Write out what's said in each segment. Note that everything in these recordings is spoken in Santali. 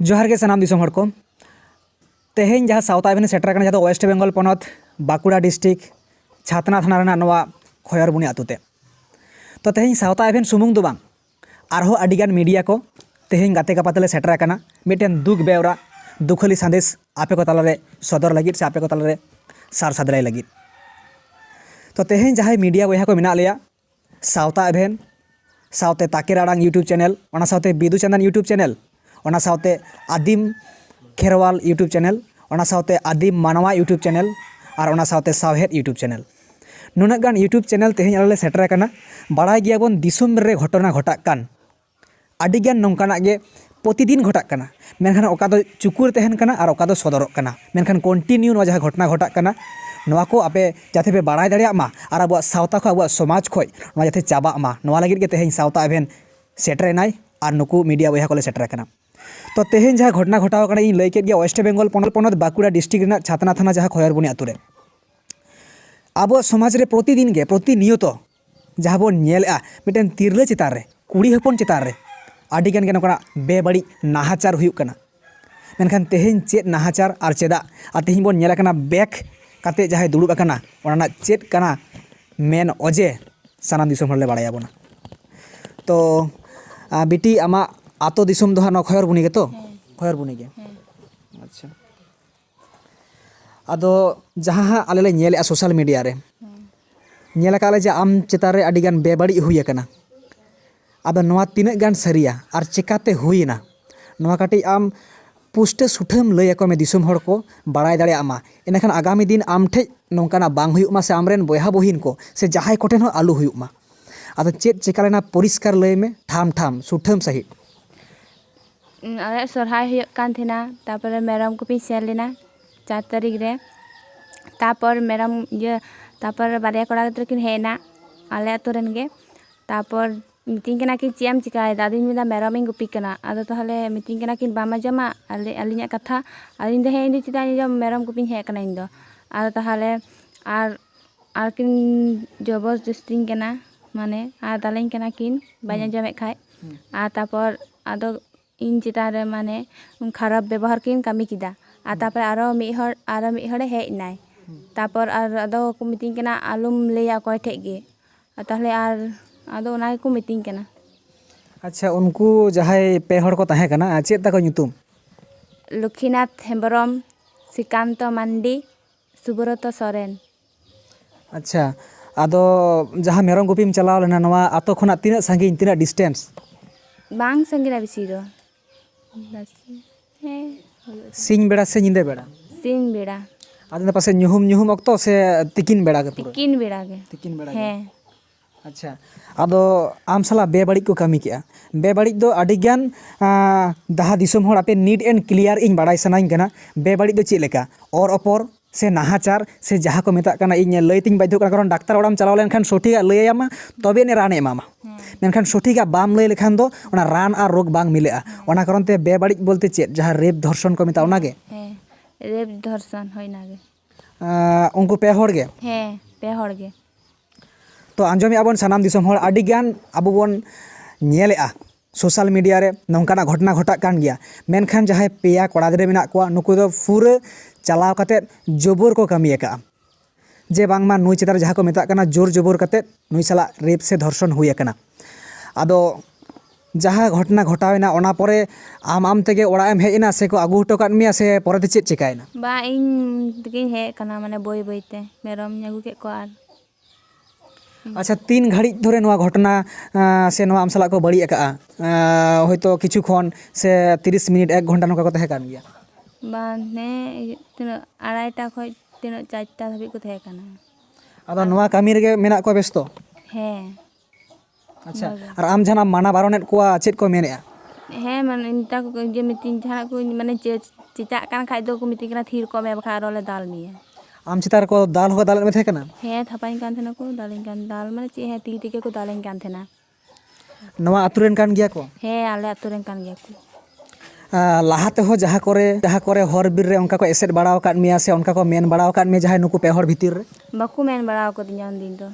जोहार के सनाम दिसोम हड़ को तेहें जहाँ साउथ इवेंट सेटर करना जहाँ वेस्ट बेंगल पनत बाकुड़ा डिस्ट्रिक्ट छातना थाना रना नवा खयरबुनी आतुते तो तेहें साउथ इवेंट सुमुंग दो बांग आरहो अडिगान मीडिया को तेहें गाते गापातले सेटर करना मिटेन दुख बेवरा दुखली संदेश आपे को तालारे सदर लगित से आपे को तालारे सार सादराय लगित तो तेहें जहाँ मीडिया बया को मिना लिया साउथ इवेंट साउते ताकेर आड़ांग यूट्यूब चैनल ओना साउते बिदु चंदन यूट्यूब चैनल ओना साउते आदिम खेरवाल यूट्यूब चैनल ओना साउते आदिम मानवा यूट्यूब चैनल और ओना साउते सावहेद यूट्यूब चैनल नुनाग गान यूट्यूब चैनल तेहें आले सेटर करना बाड़ाय गियाबन दिसुम रे घटना घटाक कान आडिगान नोंकानाग गे प्रतिदिन घटाक काना मेनखान ओका दो चुकुर तहन काना और ओका दो सदरक काना मेनखान कन्टिन्यू नवा जहाँ घटना घटाक काना नवा को आपे जाते पे बाड़ाय दाड़ेयाग मा और अब सावता खो अब समाज खो नवा जाते चाबाग मा नवा लगिद गे तेहें साउथ इवेंट सेटरेनाय और नुकु मीडिया बया को सेटर करना तो तेहें जहाँ घटना घटाव इन लई केद गया वेस्ट बेंगल पनत बाकुड़ा डिस्ट्रिक्ट छातना थाना जहाँ खयरबुनी आतुरे अब समाज रे प्रतिदिन गे प्रतिनियत जहाँ बन नेलेआ मिटेन तिरला चितान रे कुड़ी हपन चितान रे आडिगान गे नोंकाना बेबाड़ी नाहाचार हुयुग कना मेनखान तेहें चेद नाहाचार और चेदा और तेहें बन नेला कना बैक काते जहाँ दुड़ुब अकाना ओना चेद कना मेन अजे सानाम दिसोम हरले बाड़ाया बोना तो बिटी आमा आतो दिसोम दो हाँ खयरबुनी गे तो खयरबुनी गे अच्छा आदो जहाँ आले ले नेले सोशल मीडिया रे नेला काले जे आम चितान रे आडिगान बेबाड़ी हुई अकाना आदो नवा तिनाग गान सरिया और चिकाते हुईना नवा काटी आम पुष्टे सुठम लय को में दिसोम हड़ को बाड़ाय दाड़े आमा इनखान आगामी दिन आम ठे नोंकाना बांग हुयुग मा से आमरेन बयहा बहिन को से जहाय कोठेन हो आलू हुयुग मा आदो चेद चिकालेना परिष्कार लय में ठाम ठाम सुठम सहित अरे सोरहाय हुयुग कान थेना तापर मेरम को पिन सेन लेना 4 तारीख रे तापर मेरम ये तापर बारिया कोड़ा गिद्रा किन हेना आले आतो रेन गे तापर मीटिंग कना कि चेम चिकाय दादी मिदा मेरम इन गुपी कना आदो ताहले मीटिंग कना कि बामा जमा आले अलिnya कथा अलिन दे हेंदी चिता जम मेरम गुपी हे कना इन दो आदो ताहले आर किन जबरदस्ती कना माने आ दालें कना किन बाया जमे खाय आ तापर आदो इन चिता रे माने खराब व्यवहार किन कमी किदा आ तापर आरो मी हड़े हे नाय तापर आदो को मीटिंग कना आलुम लेया कोय ठे गे ताहले आदो ओना को मीटिंग कना अच्छा उनको जहाय पे हड़ को ताहे कना चेद ताको nyutum लक्ष्मीनाथ हेम्ब्रम श्रीकांत मांडी सुब्रत सोरेन अच्छा आदो जहाँ मेरम गुपीम चलाव लेना नवा आतो खना तिना संगिन तिना डिस्टेंस बांग संगिना बिसी दो सिंग बेड़ा से निंदे बेड़ा सिंग बेड़ा आदो पासे ñuhum अक्तो से तिकिन बेड़ा के पूरा तिकिन बेड़ा गे तिकिन बेड़ा हे अच्छा आदो आम साला बेबाड़ी को कमी किया बेबाड़ी दो अडिगान दहा दिसोम हड़ आपे नीट एंड क्लियर इन बाड़ाय सनाइन कना बेबाड़ी दो चेद लेका और अपर से नाहाचार से जहाँ को मेता कना इन लय तिन बाध्य कना कारण डाक्तार ओड़ाम चलाव लेनखान सठिक लय आमा तबे ने रान एमामा मेनखान सठिक बाम लय लेखान दो ओना रान और रोग बांग मिलेआ ओना कारण ते बेबाड़ी बोलते चेद जहाँ रेप धर्षण को मेता ओना गे रेप धर्षण होइना गे उनको पे हड़ गे पे हड़ गे तो आंजोमे आबन सानाम दिसोम हड़ आडिगान आबो बन नेलेआ सोशल मीडिया रे नोंकाना घटना घटाक कान गया मेनखान जहाँ पेया कोड़ा गिद्रा मेना कोआ नुकु दो पूरा चलाव काते जबर को कमी अका जे बांगमा नुई चितार जहाँ को मेता कना जोर जबर काते नुई साला रेप से धर्षण हुई अकना आदो जहाँ घटना घटावेना ओना परे आम तेगे ओड़ाएम हेजना से को आगु हटो काद मिया से परेते चेद चिकायना बा इन तगिन हे कना माने बोई बोईते मेरम आगु के को आर अच्छा 3 घड़ी धरे नवा घटना से नवा आम साला को बड़ी अका होयतो किछु खन से 30 मिनट 1 घंटा नका को तहे कान गया बाने तीन आड़ाईटा खय तीन 4टा धाबी को तहे काना आदो नवा कामी रे मेना को बेस्तो हे अच्छा और आम जाना माना बारोनेट को चेद को मेनेआ हे माने इनता को जे मीटिंग जहाँ को माने चिता कान खाय दो को मीटिंग कना थीर को मे बखा रोले दाल मिया आम चितार को दाल हो दाल में थे कना हे थापाइन कान थेना को दालिन कान दाल माने चे हे ती के को दालिन कान थेना नवा अतुरेन कान गया को हे आले अतुरेन कान गया को लाहाते हो जहाँ करे हर बिर रे उनका को एसेट बाड़ाव काट मिया से उनका को मेन बाड़ाव काट में जहाँ नुकु पे हर भीतर रे बाकु मेन बाड़ाव को दिन दिन तो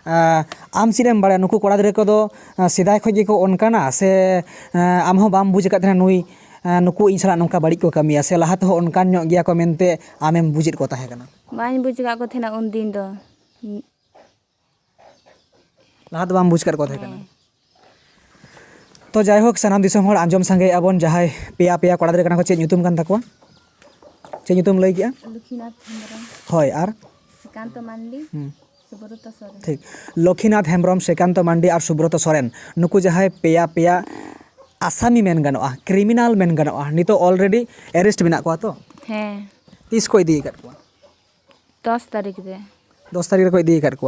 आम चेदम बाड़ा नुकु कोड़ा गिद्रा को सेदाय खज गेको अनकाना से आम हो बाम बुझ आकाद नुई नुकु इन साला नौका बाड़ी को कमिया से लहा तो अनकान ᱧᱚᱜ ᱜᱮᱭᱟ ᱠᱚ ᱢᱮᱱᱛᱮ आमेम बुझित को ताहे कना बाñ बुझ का को थेना उन दिन दो लहा तो बाम बुझ कर को ताहे कना तो जायहोक सानाम दिसम हर आंजम संगे अबन जहाय पेया पेया कोड़ा गिद्रा कना को चे ᱧᱩᱛᱩᱢ kan takwa चे ᱧᱩᱛᱩᱢ लई किया लक्ष्मीनाथ हेम्ब्रम होय आर श्रीकांत मांडी सुब्रत सोरेन ठीक लक्ष्मीनाथ हेम्ब्रम श्रीकांत मांडी और सुब्रत सोरेन नुकु जहाय पेया पेया आसामी मेन गानोआ क्रिमिनल मेन गानोआ नितो ऑलरेडी अरेस्ट मेना को तो हैं तीस को इदी कर को 10 तारीख रे 10 तारीख को इदी कर को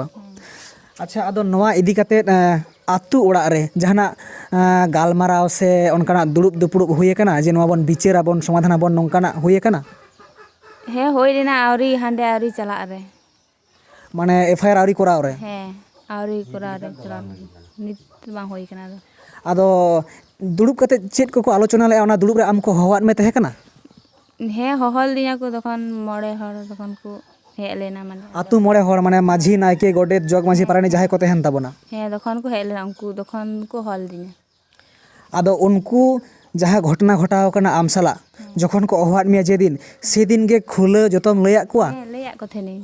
अच्छा अदो नवा इदी कते आतु ओड़ा रे जहाना गालमाराव से उनकाना दुड़ुब दुपुड़ुब हुए कना जे नवा बन बिचारा बन समाधान बन नोंकाना हुए कना हैं होई रेना आवरी हांडे आवरी चला रे माने एफआईआर आवरी कोराव रे हैं आवरी कोरा रे चला नित बां होई कना दो आदो दुड़ुब कते चेत को आलोचना ले ओना दुड़ुब रे आमको हवात में तहे कना हैं हहल दिया को तखन मरे हर तखन को हे लेना माने आतु मोड़े हर माने माझी नायके गोडेत जग माझी पारानी जहाय को तहेन ताबोना हैं तखन को हे लेना उनको तखन को हल दिना आदो उनको जहाँ घटना घटाव कना आमसाला जखन को अहवात मिया जेदिन सेदिन गे खुले जतम लया कुआ हैं लेया को थेनी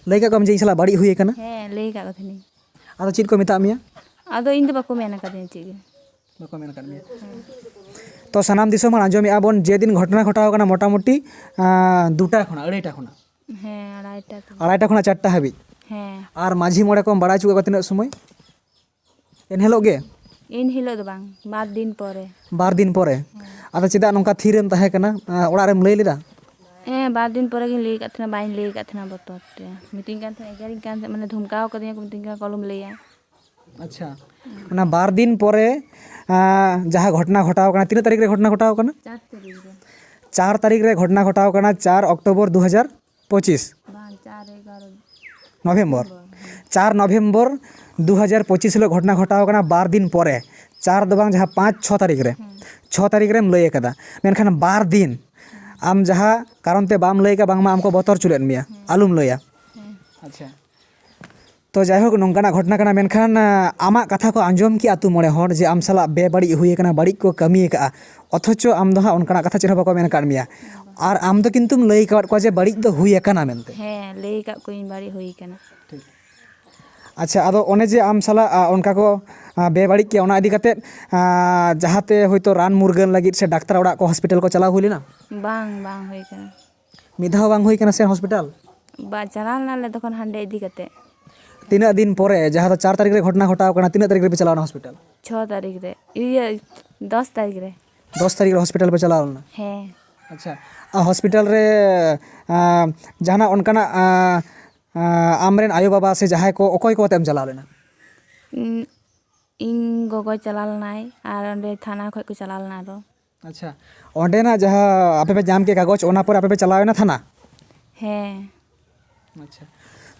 लैका कम जे साला बाड़ी हुए कना हैं लेका को थेनी आदो चित को मिता मिया आदो इन दो बाको मेना का दे चीगे बाको मेन कर मिया तो सनाम दिसम आंजम आबन जेदिन घटना घटाव कना मोटामुटी 2टा खना 2:30 खना हैं अढ़ाईटा तो 2:30 खना 4टा हाबी हैं और माझी मोड़े को बड़ा चुका तिना समय एन हेलो गे इन हिलो दो बांग बार दिन परे बार दिन परे आदो चिदा नोंका थीरेम ताहे कना ओड़ा रेम लई लेदा हैं बार दिन परे के ले का थना बाइन ले का थना बतत मीटिंग कान थे एगारिंग कान थे माने धमकाव कर दिया को मीटिंग का कॉलम लेया अच्छा ना बार दिन परे जहाँ घटना घटाव कना तीन तारीख रे घटना घटाव कना 4 तारीख रे 4 तारीख रे घटना घटाव कना 4 अक्टोबर 2025 बां 4 11 नवेम्बर 4 नवेम्बर 2025 लो घटना घटाव कना बार दिन परे 4 दो बांग जहाँ 5-6 तारीख रे 6 तारीख रेम लई कदा मेनखान बार दिन आम जहाँ कारण ते बाम लई का बांग मा हमको बतर चुलेन मिया आलुम लइया अच्छा तो जायहोक नोंकाना घटना कना मेनखान आमा कथा को आंजम की आतु मोड़े हर जे आम साला बेबाड़ी हुए कना बाड़ी को कमी का अथच आम दो उनकाना कथा चेहरा बाको मेन काट मिया और आम दो किंतुम लई काट को जे बाड़ी दो हुए कना मेनते हैं ले का कोई बाड़ी होई कना अच्छा अदो ओने जे आम साला उनका को बेबाड़ी के ओना इदी कते जहाते होयतो रान मुरगन लगित से डाक्टर ओड़ा को हॉस्पिटल को चला हुई ना बांग बांग होई कना मिधाव बांग हुई कना से हॉस्पिटल बा चला ना ले तखन हांडे इदी कते तीन दिन परे जहाँ तो 4 तारीख रे घटना घटाव कना 3 तारीख रे पे चलाना हॉस्पिटल 6 तारीख रे ये 10 तारीख रे 10 तारीख रे हॉस्पिटल पे चलाना हैं अच्छा हॉस्पिटल रे जहाना उनकाना आमरेन आयो बाबा से जहाय को ओकोय को तेम चला लेना इन गोगो चलाल नाय और अंडे थाना खय को चलाल ना रो अच्छा ओंडे ना जहाँ आपे पे जाम के कागज ओना पर आपे पे चलावे ना थाना हैं अच्छा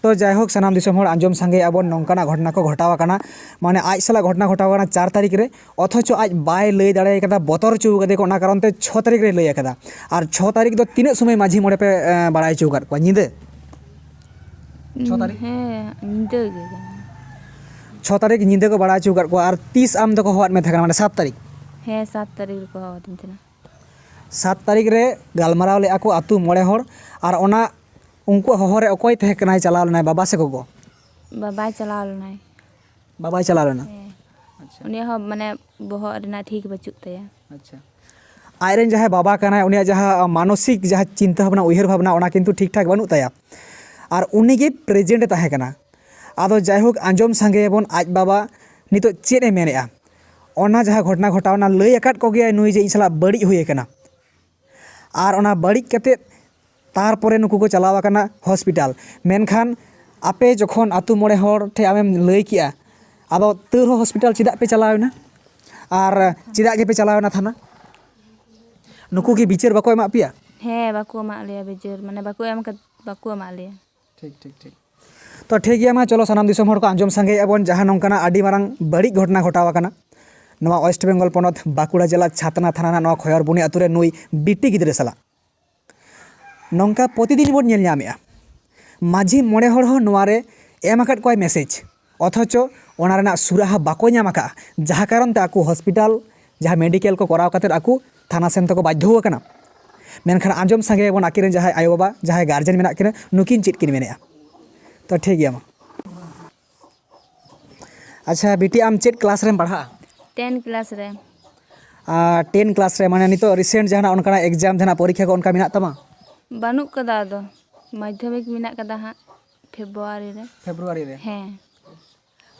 तो जायहोक सनाम दिसम हर आंजम संगे आबन नोंकाना घटना को घटाव कना माने आज साला घटना घटाव कना 4 तारीख रे अथच आज बाय लई दाड़े कदा बतर चु कदे को ना कारण ते 6 तारीख रे लई कदा और 6 तारीख दो तीन समय माझी मोड़े पे बड़ाई चु कर को निदे 6 तारीख हैं निदे गे 6 तारीख निदे को बड़ाई चु कर को और 30 आम दो को होत में था माने 7 तारीख हैं 7 तारीख को होत थे 7 तारीख रे गालमाराव ले आको आतु मोड़े हर और ओना उनको हहरे अकोय थे कनाय चलाव लेना बाबा से को बाबा चलाल नाय बाबा चलाव लेना अच्छा उनी हो माने बहो रेना ठीक बचुत तया अच्छा आयरन जहाँ बाबा कना उनिया जहाँ मानसिक जहाँ चिंता भावना उहर भावना ओना किंतु ठीक ठाक बनू तया और उनी गे प्रेजेंट ताहे कना आदो जायहोक आंजम संगे बन आज बाबा नितो चेद ए मेनेआ ओना जहाँ घटना घटावना लई अकाद को गया नुई जे इनसला बड़ी हुए कना और ओना बड़ी कते तारपरे नुकु को चलावा कना हॉस्पिटल मेनखान आपे जखन आतु मोड़े हर ठे आमेम लई किया आदो तौर हॉस्पिटल चिदा पे चलावना और चिदा गे पे चलावना थाना नुकु की बिचार बाको एमा पिया हैं बाको मा ले बिचार माने बाको एम का बाको मा ले ठीक ठीक ठीक तो ठीक गया मा चलो सनाम दिसम हर को आंजम संगे एबन जहाँ नोंकाना आडी मारांग बड़ी घटना घटावा कना नवा वेस्ट बेंगल पनत बाकुड़ा जिला छातना थाना नवा खयरबुनी आतुरे नुई बिटी गिद्रे साला नौका प्रतिदिन बन नेल माझी मोड़े हर हो नवारे एम आकाद कोई मेसेज অথচ ওনা রেনাᱜ সুরাহা বাকো ᱧᱟᱢ ᱟᱠᱟᱜᱼᱟ ᱡᱟᱦᱟᱸ ᱠᱟᱨᱚᱱ ᱛᱮ ᱟᱠᱚ ᱦᱚᱥᱯᱤᱴᱟᱞ ᱡᱟᱦᱟᱸ ᱢᱮᱰᱤᱠᱮᱞ ᱠᱚ ᱠᱚᱨᱟᱣ ᱠᱟᱛᱮᱫ ᱟᱠᱚ ᱛᱷᱟᱱᱟ ᱥᱮᱱ ᱛᱮᱠᱚ ᱵᱟᱫᱽᱫᱷᱚ ᱟᱠᱟᱱᱟ ᱢᱮᱱᱠᱷᱟᱱ ᱟᱸᱡᱚᱢ ᱥᱟᱸᱜᱮᱭᱟᱵᱚᱱ ᱟᱹᱠᱤᱱ ᱨᱮᱱ ᱡᱟᱦᱟᱸᱭ ᱟᱭᱳᱼᱵᱟᱵᱟ ᱡᱟᱦᱟᱸᱭ ᱜᱟᱨᱡᱮᱱ ᱢᱮᱱᱟᱜ ᱠᱤᱱᱟ ᱱᱩᱠᱤᱱ ᱪᱮᱫ ᱠᱤᱱ ᱢᱮᱱᱮᱫᱼᱟ ᱛᱚ ᱴᱷᱤᱠ ᱜᱮᱭᱟ ᱢᱟ ᱟᱪᱪᱷᱟ ᱵᱤᱴᱤ ᱟᱢ ᱪᱮᱫ ᱠᱞᱟᱥ ᱨᱮᱢ ᱯᱟᱲᱦᱟᱜᱼᱟ 10 क्लास रे 10 क्लास रे माने नितो रिसेंट जहां उनका एग्जाम जहां परीक्षा को उनका मिना तमा बानुक कदा दो माध्यमिक मिना कदा हाँ फेब्रुआरी रे फेब्रुआरी रे हैं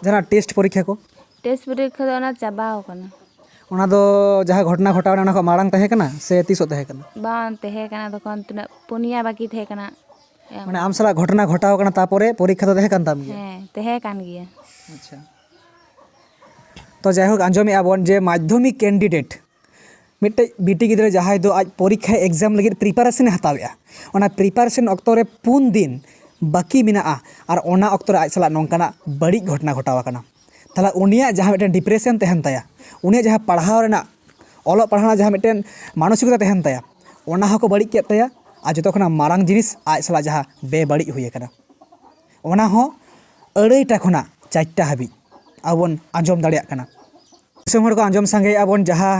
जहां टेस्ट परीक्षा को टेस्ट परीक्षा दो ना चाबाव कना ओना दो जहां घटना घटावना ओना को मारंग तहे कना से तीसो तहे कना बान तहे कना तखन तना पुनिया बाकी थे कना माने आम साला घटना घटाव कना तापरे परीक्षा तो तहे कन ताम गया हैं तहे कान गया अच्छा तो जायहोक आंजोमे आबन जे माध्यमिक कैंडिडेट मिट्टे बीटी गिद्रे जहां दो आज परीक्षा एग्जाम लगे प्रिपारेशन हतावेआ ओना प्रिपारेशन अक्तो रे 4 दिन बाकी मिनाआ और ओना अक्तो रे आज साला नोंकाना बड़ी घटना घटावा कना ताला उनिया जहां मिट्टे डिप्रेशन तहन ताया उनिया जहां पढ़ाव रेना ऑलो पढ़ाना जहां मिट्टे मानसिकता तहन ताया ओना हको बड़ी के ताया आज जतो खना मारांग जिनिस आज साला जहां बेबड़ी हुई कना ओना हो अड़ैटा खना 4टा हाबी आबन आंजोम दाड़िया कना दिसोम हर को आंजोम सांगे आबन जहां